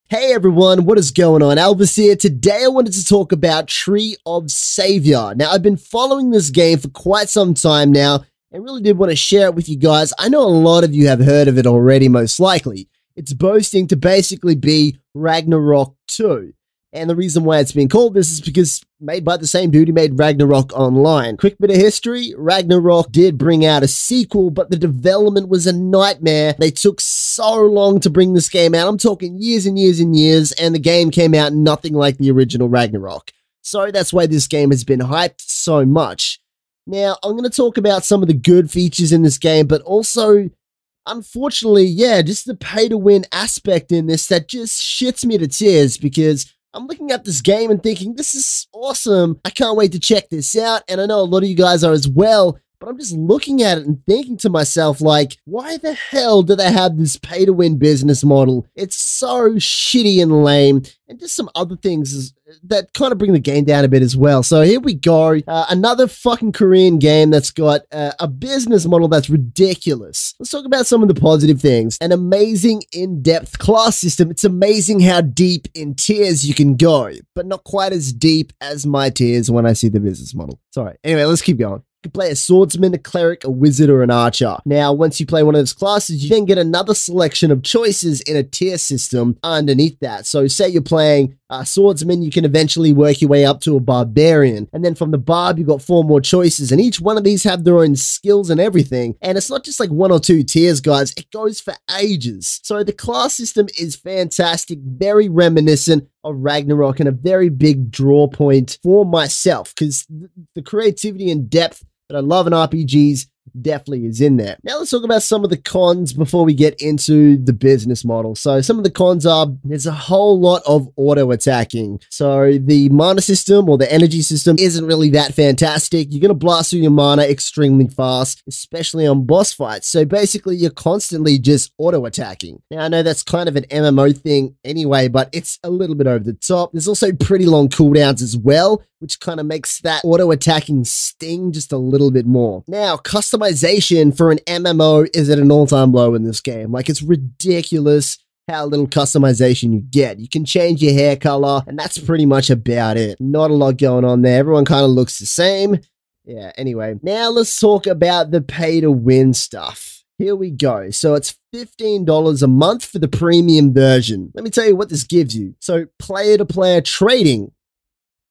Hey everyone, what is going on? Elvis here. Today I wanted to talk about Tree of Savior. Now, I've been following this game for quite some time now and really did want to share it with you guys. I know a lot of you have heard of it already, most likely. It's boasting to basically be Ragnarok 2. And the reason why it's been called this is because made by the same dude who made Ragnarok Online. Quick bit of history, Ragnarok did bring out a sequel, but the development was a nightmare. They took so long to bring this game out. I'm talking years and years and years, and the game came out nothing like the original Ragnarok. So that's why this game has been hyped so much. Now, I'm going to talk about some of the good features in this game, but also, unfortunately, yeah, just the pay-to-win aspect in this that just shits me to tears because I'm looking at this game and thinking, this is awesome. I can't wait to check this out. And I know a lot of you guys are as well, but I'm just looking at it and thinking to myself, like, why the hell do they have this pay-to-win business model? It's so shitty and lame, and just some other things that kind of bring the game down a bit as well. So here we go. Another fucking Korean game that's got a business model that's ridiculous. Let's talk about some of the positive things. An amazing in-depth class system. It's amazing how deep in tiers you can go, but not quite as deep as my tiers when I see the business model. Sorry. Anyway, let's keep going. You can play a swordsman, a cleric, a wizard, or an archer. Now, once you play one of those classes, you then get another selection of choices in a tier system underneath that. So say you're playing a swordsman, you can eventually work your way up to a barbarian. And then from the barb, you've got 4 more choices, and each one of these have their own skills and everything. And it's not just like 1 or 2 tiers, guys. It goes for ages. So the class system is fantastic, very reminiscent of Ragnarok, and a very big draw point for myself because the creativity and depth that I love in RPGs definitely is in there. Now let's talk about some of the cons before we get into the business model. So some of the cons are there's a whole lot of auto attacking. So the mana system or the energy system isn't really that fantastic. You're going to blast through your mana extremely fast, especially on boss fights. So basically you're constantly just auto attacking. Now I know that's kind of an MMO thing anyway, but it's a little bit over the top. There's also pretty long cooldowns as well, which kind of makes that auto attacking sting just a little bit more. Now, customization for an MMO is at an all-time low in this game. Like, it's ridiculous how little customization you get. You can change your hair color, and that's pretty much about it. Not a lot going on there. Everyone kind of looks the same. Yeah, anyway. Now, let's talk about the pay-to-win stuff. Here we go. So it's $15 a month for the premium version. Let me tell you what this gives you. So, player-to-player trading.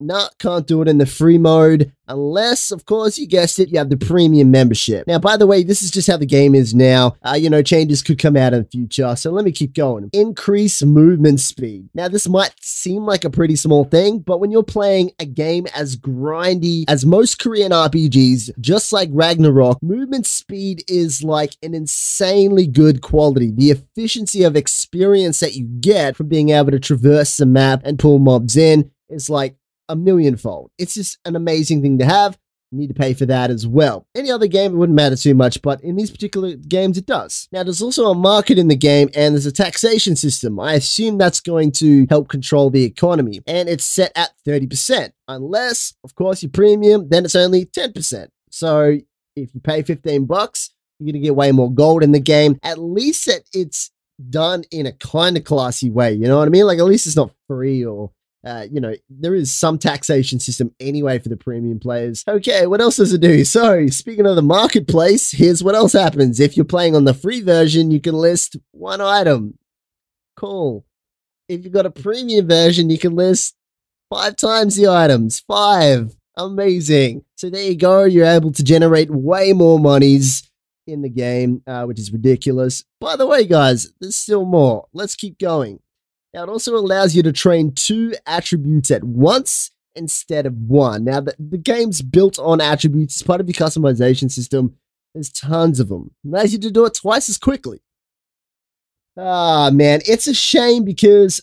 Nah, can't do it in the free mode unless, of course, you guessed it, you have the premium membership. Now, by the way, this is just how the game is now. Changes could come out in the future, so let me keep going. Increase movement speed. Now, this might seem like a pretty small thing, but when you're playing a game as grindy as most Korean RPGs, just like Ragnarok, movement speed is like an insanely good quality. The efficiency of experience that you get from being able to traverse the map and pull mobs in is like a millionfold. It's just an amazing thing to have. You need to pay for that as well. Any other game, it wouldn't matter too much, but in these particular games, it does. Now, there's also a market in the game, and there's a taxation system. I assume that's going to help control the economy, and it's set at 30%. Unless, of course, you're premium, then it's only 10%. So if you pay 15 bucks, you're going to get way more gold in the game. At least it's done in a kind of classy way, you know what I mean? Like, at least it's not free or there is some taxation system anyway for the premium players. Okay, what else does it do? So, speaking of the marketplace, here's what else happens. If you're playing on the free version, you can list 1 item. Cool. If you've got a premium version, you can list 5 times the items. 5. Amazing. So there you go. You're able to generate way more monies in the game, which is ridiculous. By the way, guys, there's still more. Let's keep going. Now, it also allows you to train 2 attributes at once instead of 1. Now, the game's built on attributes. It's part of your customization system. There's tons of them. It allows you to do it twice as quickly. Ah, man, it's a shame because,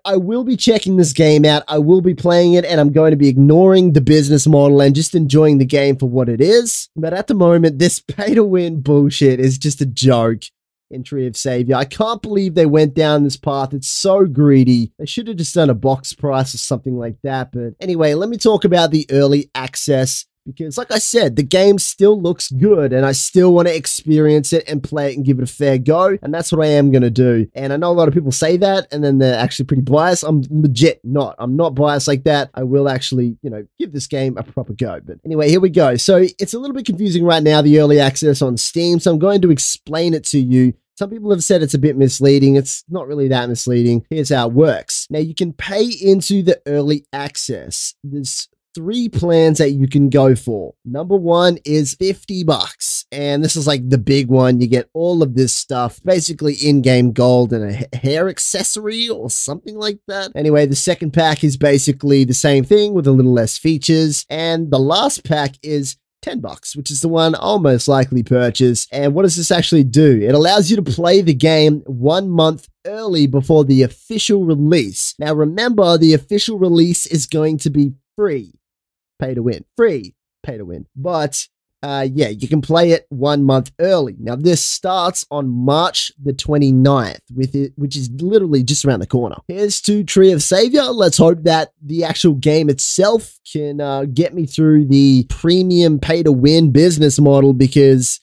I will be checking this game out. I will be playing it, and I'm going to be ignoring the business model and just enjoying the game for what it is. But at the moment, this pay-to-win bullshit is just a joke. In Tree of Savior. I can't believe they went down this path. It's so greedy. They should have just done a box price or something like that. But anyway, let me talk about the early access because like I said, the game still looks good and I still want to experience it and play it and give it a fair go. And that's what I am going to do. And I know a lot of people say that and then they're actually pretty biased. I'm legit not. I'm not biased like that. I will actually, give this game a proper go. But anyway, here we go. So it's a little bit confusing right now, the early access on Steam. So I'm going to explain it to you. Some people have said it's a bit misleading. It's not really that misleading. Here's how it works. Now, you can pay into the early access. There's 3 plans that you can go for. Number 1 is $50. And this is like the big one. You get all of this stuff, basically in-game gold and a hair accessory or something like that. Anyway, the second pack is basically the same thing with a little less features. And the last pack is $10, which is the one I'll most likely purchase. And what does this actually do? It allows you to play the game 1 month early before the official release. Now remember, the official release is going to be free. Pay to win. Free. Pay to win. But yeah, you can play it 1 month early. Now, this starts on March the 29th, which is literally just around the corner. Here's to Tree of Savior. Let's hope that the actual game itself can get me through the premium pay-to-win business model because,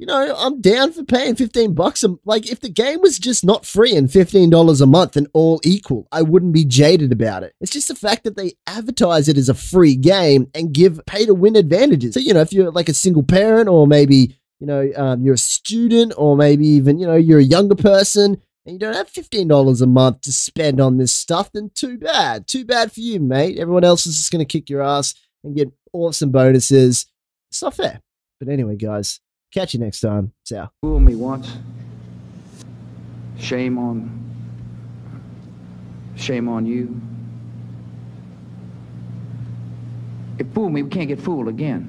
I'm down for paying $15. Like, if the game was just not free and $15 a month and all equal, I wouldn't be jaded about it. It's just the fact that they advertise it as a free game and give pay-to-win advantages. So, if you're like a single parent or maybe, you're a student or maybe even, you're a younger person and you don't have $15 a month to spend on this stuff, then too bad. Too bad for you, mate. Everyone else is just going to kick your ass and get awesome bonuses. It's not fair. But anyway, guys. Catch you next time. Ciao. Fool me once. Shame on you. If fool me, we can't get fooled again.